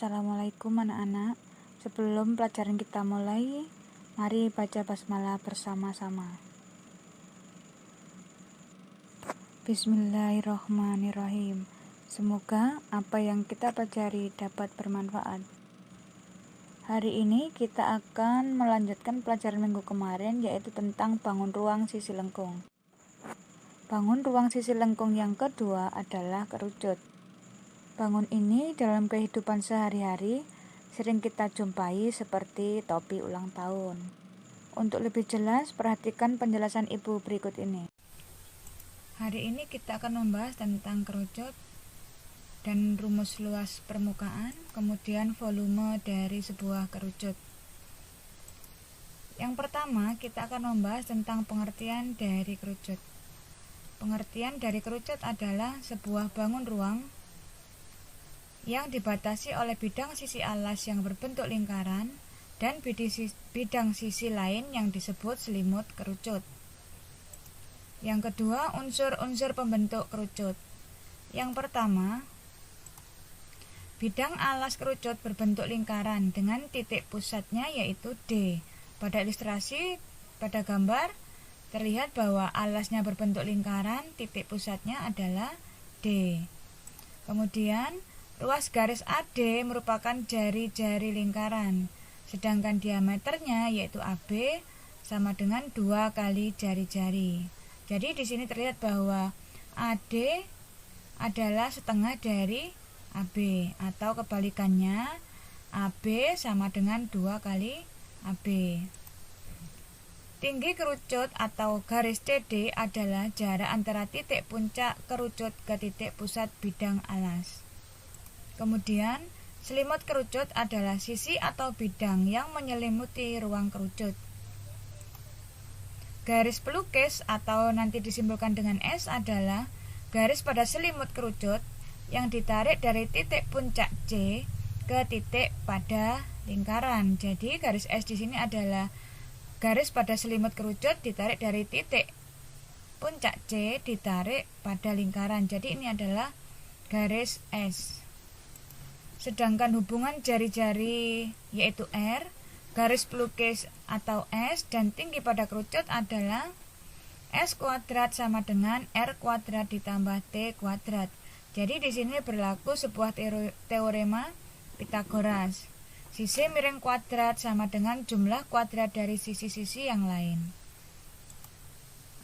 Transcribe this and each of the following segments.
Assalamualaikum anak-anak. Sebelum pelajaran kita mulai, mari baca basmalah bersama-sama. Bismillahirrahmanirrahim. Semoga apa yang kita pelajari dapat bermanfaat. Hari ini kita akan melanjutkan pelajaran minggu kemarin, yaitu tentang bangun ruang sisi lengkung. Bangun ruang sisi lengkung yang kedua adalah kerucut. Bangun ini dalam kehidupan sehari-hari sering kita jumpai seperti topi ulang tahun. Untuk lebih jelas, perhatikan penjelasan ibu berikut ini. Hari ini kita akan membahas tentang kerucut dan rumus luas permukaan, kemudian volume dari sebuah kerucut. Yang pertama, kita akan membahas tentang pengertian dari kerucut. Pengertian dari kerucut adalah sebuah bangun ruang yang dibatasi oleh bidang sisi alas yang berbentuk lingkaran dan bidang sisi lain yang disebut selimut kerucut. Yang kedua, unsur-unsur pembentuk kerucut. Yang pertama, bidang alas kerucut berbentuk lingkaran dengan titik pusatnya yaitu D. Pada ilustrasi pada gambar terlihat bahwa alasnya berbentuk lingkaran, titik pusatnya adalah D. Kemudian ruas garis AD merupakan jari-jari lingkaran, sedangkan diameternya yaitu AB sama dengan 2 kali jari-jari. Jadi di sini terlihat bahwa AD adalah setengah dari AB, atau kebalikannya AB sama dengan 2 kali AB. Tinggi kerucut atau garis CD adalah jarak antara titik puncak kerucut ke titik pusat bidang alas. Kemudian, selimut kerucut adalah sisi atau bidang yang menyelimuti ruang kerucut. Garis pelukis atau nanti disimbolkan dengan S adalah garis pada selimut kerucut yang ditarik dari titik puncak C ke titik pada lingkaran. Jadi, garis S di sini adalah garis pada selimut kerucut ditarik dari titik puncak C ditarik pada lingkaran. Jadi, ini adalah garis S. Sedangkan hubungan jari-jari yaitu R, garis pelukis atau S, dan tinggi pada kerucut adalah S kuadrat sama dengan R kuadrat ditambah T kuadrat. Jadi di sini berlaku sebuah teorema Pitagoras. Sisi miring kuadrat sama dengan jumlah kuadrat dari sisi-sisi yang lain.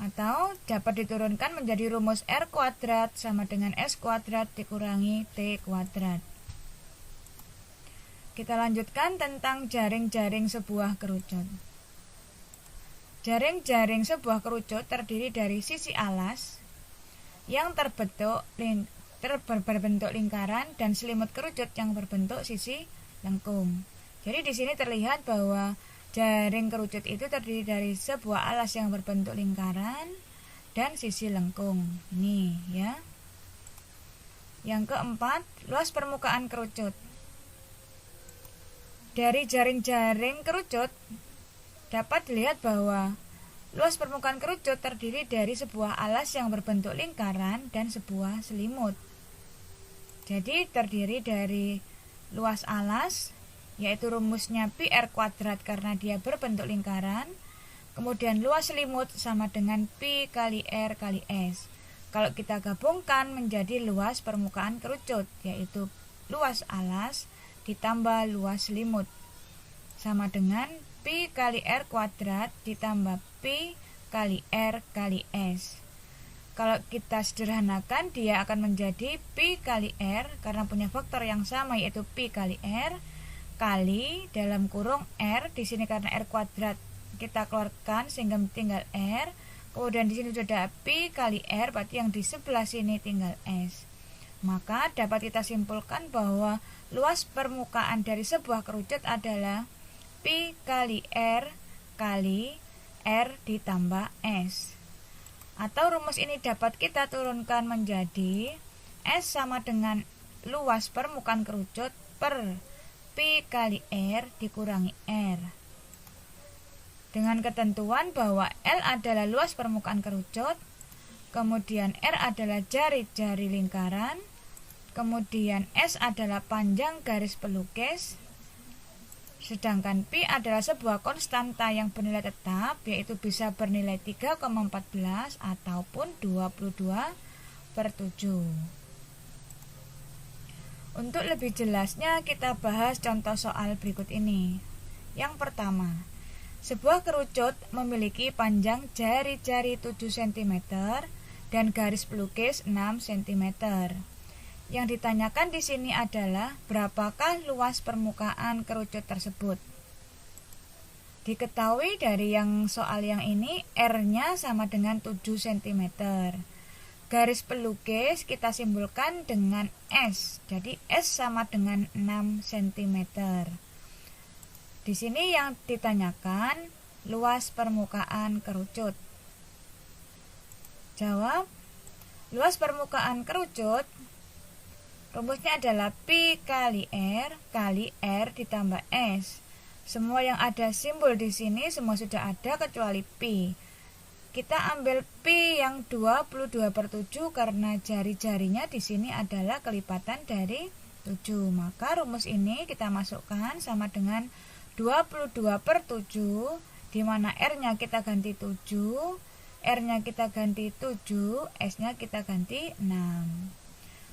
Atau dapat diturunkan menjadi rumus R kuadrat sama dengan S kuadrat dikurangi T kuadrat. Kita lanjutkan tentang jaring-jaring sebuah kerucut. Jaring-jaring sebuah kerucut terdiri dari sisi alas yang berbentuk lingkaran dan selimut kerucut yang berbentuk sisi lengkung. Jadi di sini terlihat bahwa jaring kerucut itu terdiri dari sebuah alas yang berbentuk lingkaran dan sisi lengkung. Ini ya. Yang keempat, luas permukaan kerucut. Dari jaring-jaring kerucut dapat dilihat bahwa luas permukaan kerucut terdiri dari sebuah alas yang berbentuk lingkaran dan sebuah selimut. Jadi terdiri dari luas alas, yaitu rumusnya pi R kuadrat karena dia berbentuk lingkaran. Kemudian luas selimut sama dengan pi kali R kali S. Kalau kita gabungkan menjadi luas permukaan kerucut, yaitu luas alas ditambah luas selimut sama dengan pi kali R kuadrat ditambah pi kali R kali S. Kalau kita sederhanakan, dia akan menjadi pi kali R karena punya faktor yang sama yaitu pi kali R kali dalam kurung R, di sini karena R kuadrat kita keluarkan sehingga tinggal R. Kemudian di sini sudah ada pi kali R, berarti yang di sebelah sini tinggal S. Maka dapat kita simpulkan bahwa luas permukaan dari sebuah kerucut adalah pi kali R ditambah S. Atau rumus ini dapat kita turunkan menjadi S sama dengan luas permukaan kerucut per pi kali R dikurangi R. Dengan ketentuan bahwa L adalah luas permukaan kerucut, kemudian R adalah jari-jari lingkaran, Kemudian S adalah panjang garis pelukis. Sedangkan Pi adalah sebuah konstanta yang bernilai tetap, yaitu bisa bernilai 3,14 ataupun 22/7. Untuk lebih jelasnya kita bahas contoh soal berikut ini. Yang pertama, sebuah kerucut memiliki panjang jari-jari 7 cm dan garis pelukis 6 cm. Yang ditanyakan di sini adalah berapakah luas permukaan kerucut tersebut. Diketahui dari yang soal yang ini R-nya sama dengan 7 cm. Garis pelukis kita simbolkan dengan S. Jadi S sama dengan 6 cm. Di sini yang ditanyakan luas permukaan kerucut. Jawab, luas permukaan kerucut rumusnya adalah Pi kali R ditambah S. Semua yang ada simbol di sini semua sudah ada kecuali Pi. Kita ambil Pi yang 22/7 karena jari-jarinya di sini adalah kelipatan dari 7. Maka rumus ini kita masukkan sama dengan 22/7, di mana R-nya kita ganti 7, R-nya kita ganti 7, S-nya kita ganti 6.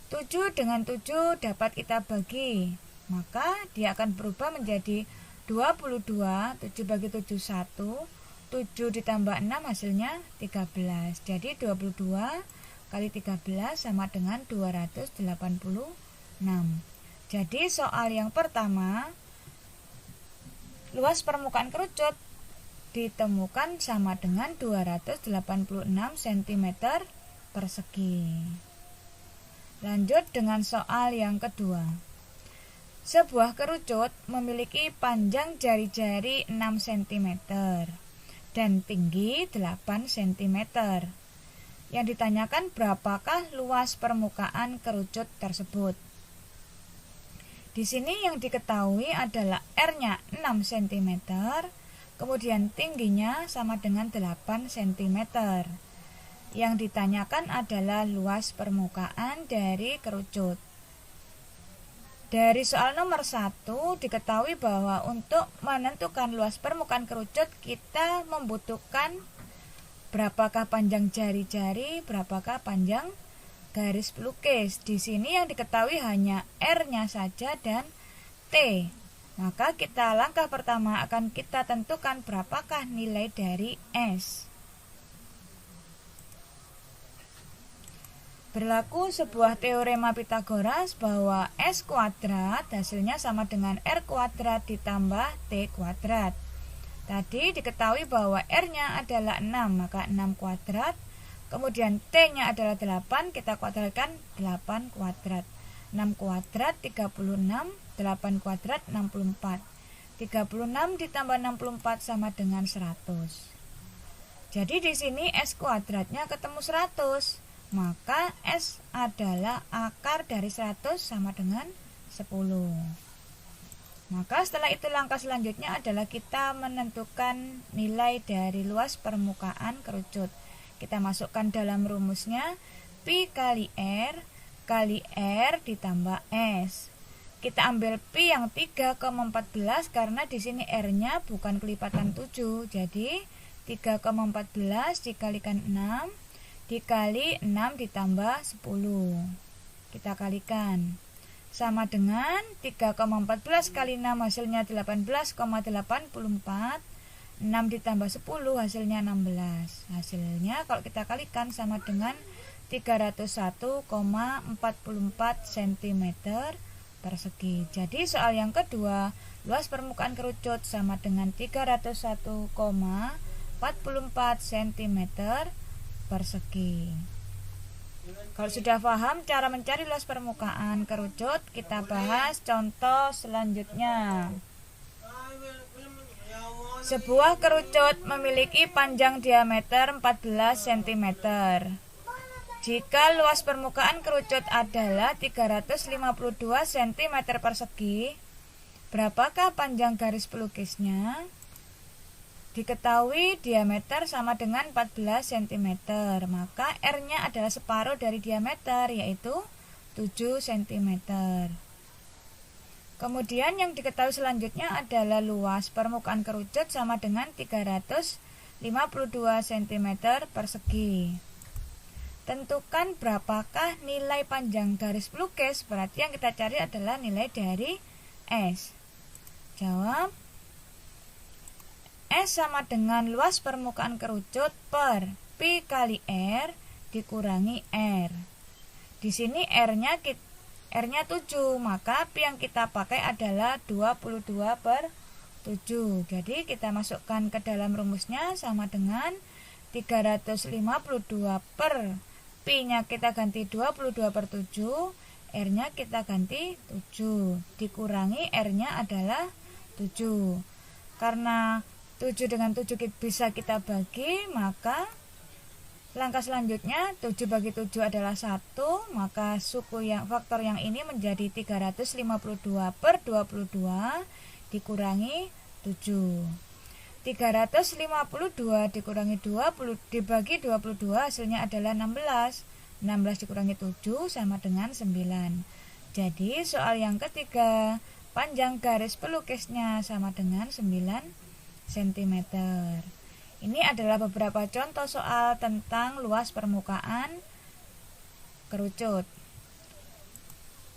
7 dengan 7 dapat kita bagi, maka dia akan berubah menjadi 22, 7 bagi 7 1, 7 ditambah 6 hasilnya 13. Jadi 22 kali 13 sama dengan 286. Jadi soal yang pertama, luas permukaan kerucut ditemukan sama dengan 286 cm persegi. Lanjut dengan soal yang kedua. Sebuah kerucut memiliki panjang jari-jari 6 cm dan tinggi 8 cm. Yang ditanyakan berapakah luas permukaan kerucut tersebut. Di sini yang diketahui adalah R-nya 6 cm, kemudian tingginya sama dengan 8 cm. Yang ditanyakan adalah luas permukaan dari kerucut. Dari soal nomor 1 diketahui bahwa untuk menentukan luas permukaan kerucut kita membutuhkan berapakah panjang jari-jari, berapakah panjang garis pelukis. Di sini yang diketahui hanya R-nya saja dan T. Maka langkah pertama akan kita tentukan berapakah nilai dari S. Berlaku sebuah teorema Pitagoras bahwa S kuadrat hasilnya sama dengan R kuadrat ditambah T kuadrat. Tadi diketahui bahwa R-nya adalah 6, maka 6 kuadrat. Kemudian T-nya adalah 8, kita kuadratkan 8 kuadrat. 6 kuadrat 36, 8 kuadrat 64. 36 ditambah 64 sama dengan 100. Jadi di sini S kuadratnya ketemu 100. Maka S adalah akar dari 100 sama dengan 10. Maka setelah itu langkah selanjutnya adalah kita menentukan nilai dari luas permukaan kerucut. Kita masukkan dalam rumusnya Pi kali R ditambah S. Kita ambil Pi yang 3,14 karena di sini R-nya bukan kelipatan 7. Jadi 3,14 dikalikan 6 dikali 6 ditambah 10. Kita kalikan. Sama dengan 3,14 kali 6 hasilnya 18,84. 6 ditambah 10 hasilnya 16. Hasilnya kalau kita kalikan sama dengan 301,44 cm persegi. Jadi soal yang kedua, luas permukaan kerucut sama dengan 301,44 cm persegi. Kalau sudah paham cara mencari luas permukaan kerucut, kita bahas contoh selanjutnya. Sebuah kerucut memiliki panjang diameter 14 cm. Jika luas permukaan kerucut adalah 352 cm persegi, berapakah panjang garis pelukisnya? Diketahui diameter sama dengan 14 cm, maka R-nya adalah separuh dari diameter, yaitu 7 cm. Kemudian yang diketahui selanjutnya adalah luas permukaan kerucut sama dengan 352 cm persegi. Tentukan berapakah nilai panjang garis pelukis. Berarti yang kita cari adalah nilai dari S. Jawab. S sama dengan luas permukaan kerucut per Pi kali R dikurangi R. Di sini R-nya 7, maka Pi yang kita pakai adalah 22/7. Jadi kita masukkan ke dalam rumusnya sama dengan 352 per Pi-nya kita ganti 22/7, R-nya kita ganti 7, dikurangi R-nya adalah 7. Karena 7 dengan 7 bisa kita bagi, maka langkah selanjutnya 7 bagi 7 adalah 1, maka faktor yang ini menjadi 352/22 dikurangi 7. 352 dikurangi 20 dibagi 22 hasilnya adalah 16. 16 dikurangi 7 sama dengan 9. Jadi soal yang ketiga, panjang garis pelukisnya sama dengan 9 cm. Ini adalah beberapa contoh soal tentang luas permukaan kerucut.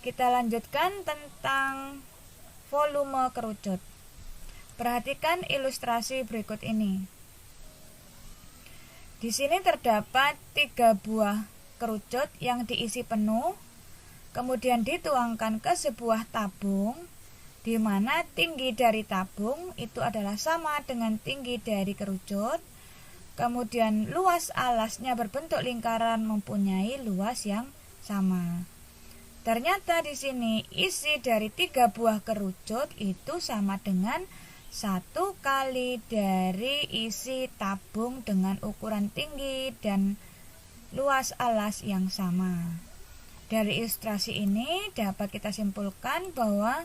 Kita lanjutkan tentang volume kerucut. Perhatikan ilustrasi berikut ini. Di sini terdapat 3 buah kerucut yang diisi penuh, kemudian dituangkan ke sebuah tabung, di mana tinggi dari tabung itu adalah sama dengan tinggi dari kerucut. Kemudian luas alasnya berbentuk lingkaran mempunyai luas yang sama. Ternyata di sini isi dari 3 buah kerucut itu sama dengan 1 kali dari isi tabung dengan ukuran tinggi dan luas alas yang sama. Dari ilustrasi ini dapat kita simpulkan bahwa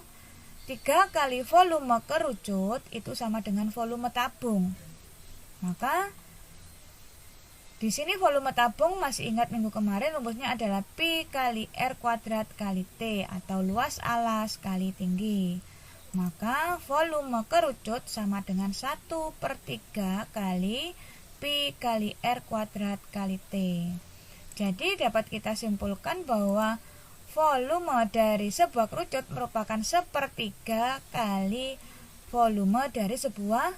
3 kali volume kerucut itu sama dengan volume tabung. Maka di sini volume tabung, masih ingat minggu kemarin rumusnya adalah Pi kali R kuadrat kali T atau luas alas kali tinggi. Maka volume kerucut sama dengan 1/3 kali Pi kali R kuadrat kali T. Jadi dapat kita simpulkan bahwa volume dari sebuah kerucut merupakan 1/3 kali volume dari sebuah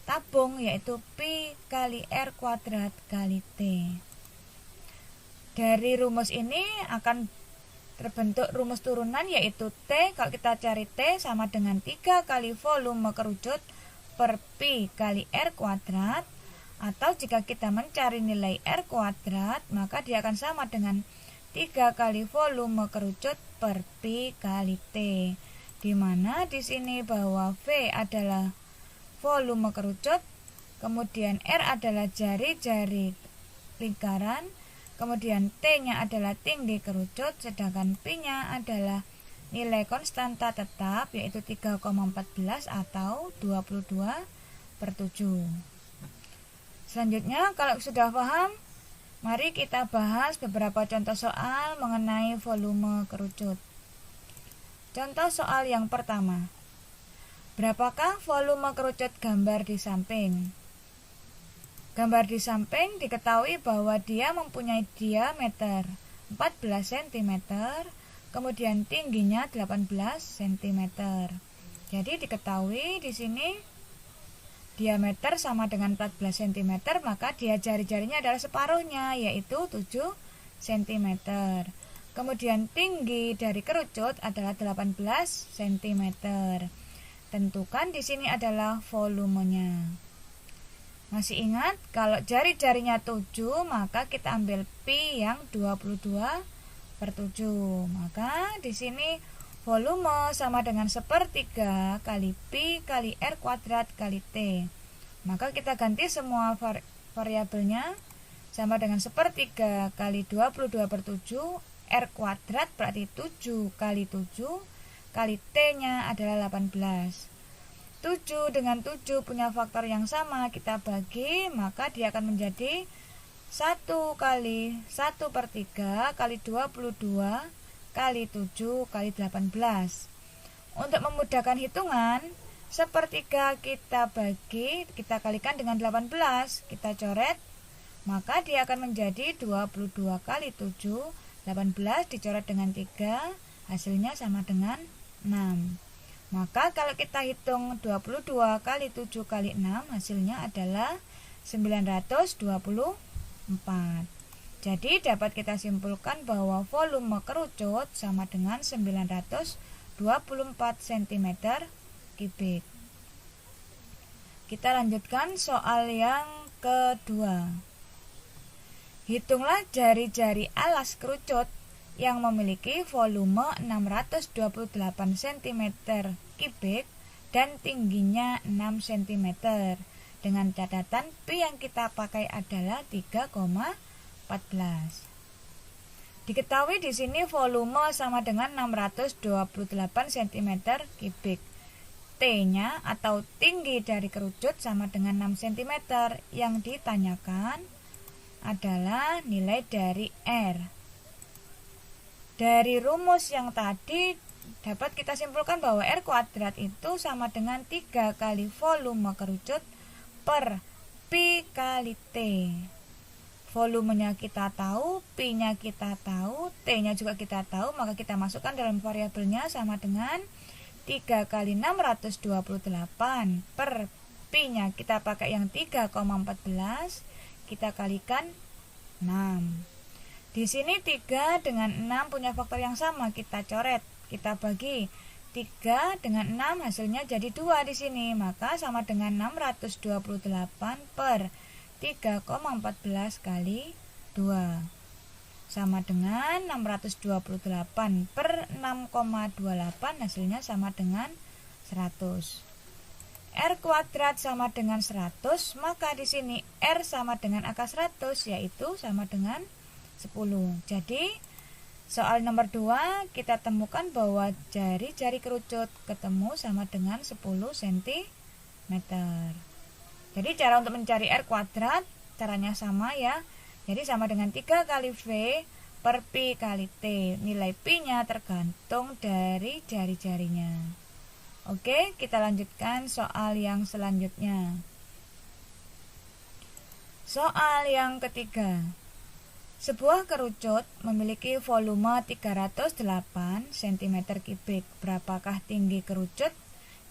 tabung, yaitu Pi kali R kuadrat kali T. Dari rumus ini akan terbentuk rumus turunan, yaitu T. Kalau kita cari T sama dengan 3 kali volume kerucut per Pi kali R kuadrat. Atau jika kita mencari nilai R kuadrat, maka dia akan sama dengan 3 kali volume kerucut per Pi kali T. Di mana di sini bahwa V adalah volume kerucut, kemudian R adalah jari-jari lingkaran, kemudian T-nya adalah tinggi kerucut, sedangkan Pi-nya adalah nilai konstanta tetap, yaitu 3,14 atau 22/7. Selanjutnya, kalau sudah paham, mari kita bahas beberapa contoh soal mengenai volume kerucut. Contoh soal yang pertama. Berapakah volume kerucut gambar di samping? Gambar di samping diketahui bahwa dia mempunyai diameter 14 cm, kemudian tingginya 18 cm. Jadi diketahui di sini diameter sama dengan 14 cm, maka dia jari-jarinya adalah separuhnya, yaitu 7 cm. Kemudian tinggi dari kerucut adalah 18 cm. Tentukan di sini adalah volumenya. Masih ingat, kalau jari-jarinya 7, maka kita ambil Pi yang 22/7. Maka di sini volume sama dengan 1/3 kali Pi kali R kuadrat kali T. Maka kita ganti semua variabelnya, sama dengan 1/3 kali 22/7, R kuadrat berarti 7 kali 7, kali T-nya adalah 18. 7 dengan 7 punya faktor yang sama, kita bagi, maka dia akan menjadi 1 kali 1/3 kali 22 kali 7 kali 18. Untuk memudahkan hitungan, sepertiga kita kalikan dengan 18, kita coret, maka dia akan menjadi 22 kali 7, 18 dicoret dengan 3, hasilnya sama dengan 6. Maka kalau kita hitung 22 kali 7 kali 6, hasilnya adalah 924. Jadi dapat kita simpulkan bahwa volume kerucut sama dengan 924 cm kubik. Kita lanjutkan soal yang kedua. Hitunglah jari-jari alas kerucut yang memiliki volume 628 cm kubik dan tingginya 6 cm. Dengan catatan Pi yang kita pakai adalah 3,14. Diketahui di sini volume sama dengan 628 cm kubik. T-nya atau tinggi dari kerucut sama dengan 6 cm. Yang ditanyakan adalah nilai dari R. Dari rumus yang tadi dapat kita simpulkan bahwa R kuadrat itu sama dengan 3 kali volume kerucut per Pi kali T. Volumenya kita tahu, Pi-nya kita tahu, T-nya juga kita tahu, maka kita masukkan dalam variabelnya sama dengan 3 kali 628 per Pi-nya kita pakai yang 3,14, kita kalikan 6. Di sini 3 dengan 6 punya faktor yang sama, kita coret, kita bagi. 3 dengan 6 hasilnya jadi 2 di sini, maka sama dengan 628 per 3,14 kali 2 sama dengan 628 per 6,28, hasilnya sama dengan 100. R kuadrat sama dengan 100, maka di sini R sama dengan angka 100, yaitu sama dengan 10. Jadi soal nomor 2 kita temukan bahwa jari-jari kerucut ketemu sama dengan 10 cm. Jadi cara untuk mencari R kuadrat caranya sama ya. Jadi sama dengan 3 kali V per Pi kali T. Nilai Pi-nya tergantung dari jari-jarinya. Oke, kita lanjutkan soal yang selanjutnya. Soal yang ketiga. Sebuah kerucut memiliki volume 308 cm kubik. Berapakah tinggi kerucut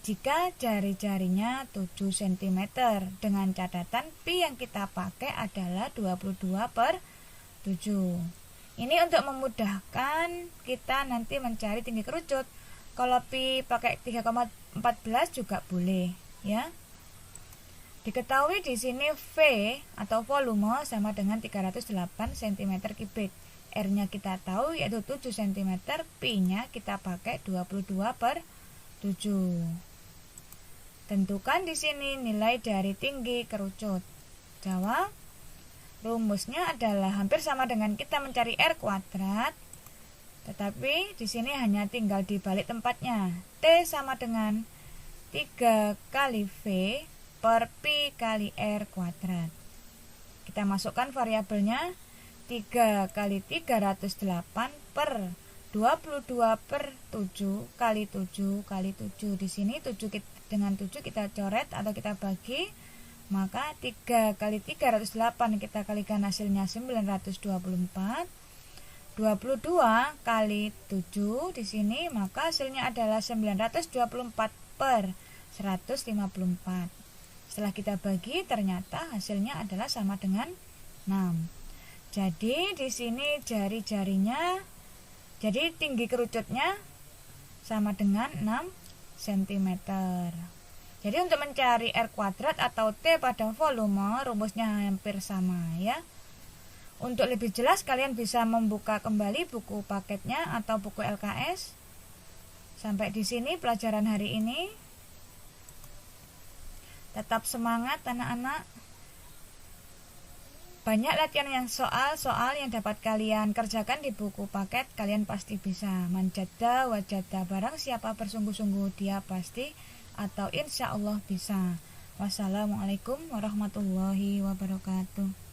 jika jari-jarinya 7 cm? Dengan catatan Pi yang kita pakai adalah 22 per 7. Ini untuk memudahkan kita nanti mencari tinggi kerucut. Kalau Pi pakai 3,14 juga boleh ya. Diketahui di sini V atau volume sama dengan 308 cm kubik. R-nya kita tahu yaitu 7 cm, Pi-nya kita pakai 22 per 7. Tentukan di sini nilai dari tinggi kerucut. Jawab. Rumusnya adalah hampir sama dengan kita mencari R kuadrat, tetapi di sini hanya tinggal dibalik tempatnya. T sama dengan 3 kali V per Pi kali R kuadrat. Kita masukkan variabelnya 3 kali 308 per 22 per 7 kali 7 kali 7. Di sini 7 dengan 7 kita coret atau kita bagi, maka 3 kali 308 kita kalikan hasilnya 924. 22 kali 7 di sini, maka hasilnya adalah 924 per 154. Setelah kita bagi, ternyata hasilnya adalah sama dengan 6. Jadi di sini jari-jarinya, jadi tinggi kerucutnya sama dengan 6 cm. Jadi untuk mencari R kuadrat atau T pada volume, rumusnya hampir sama ya. Untuk lebih jelas kalian bisa membuka kembali buku paketnya atau buku LKS. Sampai di sini pelajaran hari ini. Tetap semangat anak-anak. Banyak latihan yang soal-soal yang dapat kalian kerjakan di buku paket. Kalian pasti bisa. Manjada wajada, barang siapa bersungguh-sungguh dia pasti atau insya Allah bisa. Wassalamualaikum warahmatullahi wabarakatuh.